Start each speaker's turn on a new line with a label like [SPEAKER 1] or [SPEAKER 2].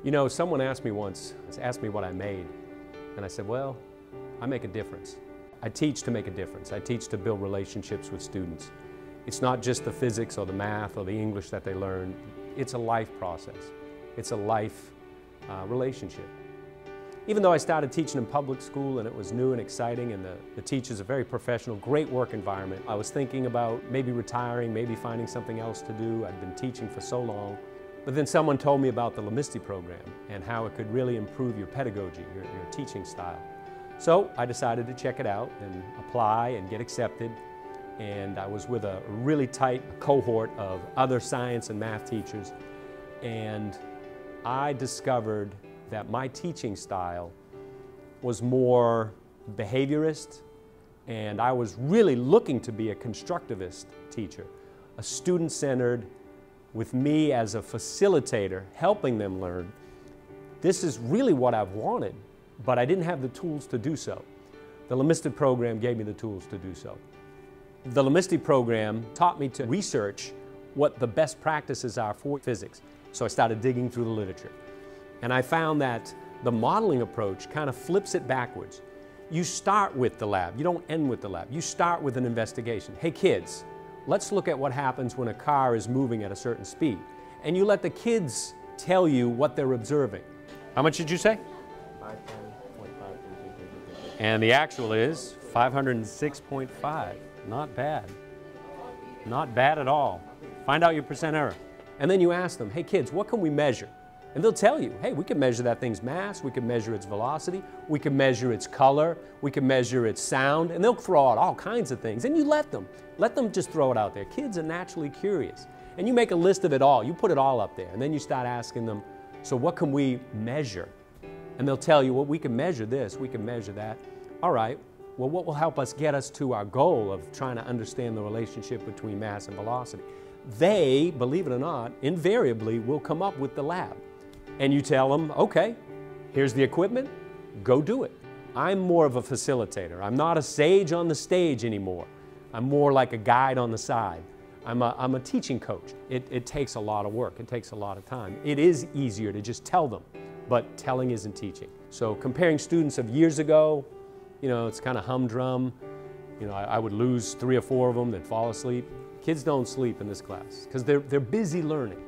[SPEAKER 1] You know, someone asked me once, what I made, and I said, well, I make a difference. I teach to make a difference. I teach to build relationships with students. It's not just the physics or the math or the English that they learn. It's a life process. It's a life relationship. Even though I started teaching in public school and it was new and exciting and the teachers are very professional, great work environment, I was thinking about maybe retiring, maybe finding something else to do. I'd been teaching for so long. But then someone told me about the LMISTI program and how it could really improve your pedagogy, your teaching style. So I decided to check it out and apply and get accepted. And I was with a really tight cohort of other science and math teachers. And I discovered that my teaching style was more behaviorist, and I was really looking to be a constructivist teacher, a student-centered, with me as a facilitator, helping them learn. This is really what I've wanted, but I didn't have the tools to do so. The LMISTI program gave me the tools to do so. The LMISTI program taught me to research what the best practices are for physics. So I started digging through the literature. And I found that the modeling approach kind of flips it backwards. You start with the lab, you don't end with the lab. You start with an investigation. Hey kids, let's look at what happens when a car is moving at a certain speed. And you let the kids tell you what they're observing. How much did you say? 510.5. And the actual is 506.5. Not bad. Not bad at all. Find out your percent error. And then you ask them, hey kids, what can we measure? And they'll tell you, hey, we can measure that thing's mass, we can measure its velocity, we can measure its color, we can measure its sound, and they'll throw out all kinds of things. And you let them just throw it out there. Kids are naturally curious. And you make a list of it all, you put it all up there, and then you start asking them, so what can we measure? And they'll tell you, well, we can measure this, we can measure that. All right, well, what will help us get us to our goal of trying to understand the relationship between mass and velocity? They, believe it or not, invariably will come up with the lab. And you tell them, okay, here's the equipment, go do it. I'm more of a facilitator. I'm not a sage on the stage anymore. I'm more like a guide on the side. I'm a teaching coach. It takes a lot of work. It takes a lot of time. It is easier to just tell them, but telling isn't teaching. So comparing students of years ago, you know, it's kind of humdrum. You know, I would lose 3 or 4 of them that fall asleep. Kids don't sleep in this class because they're busy learning.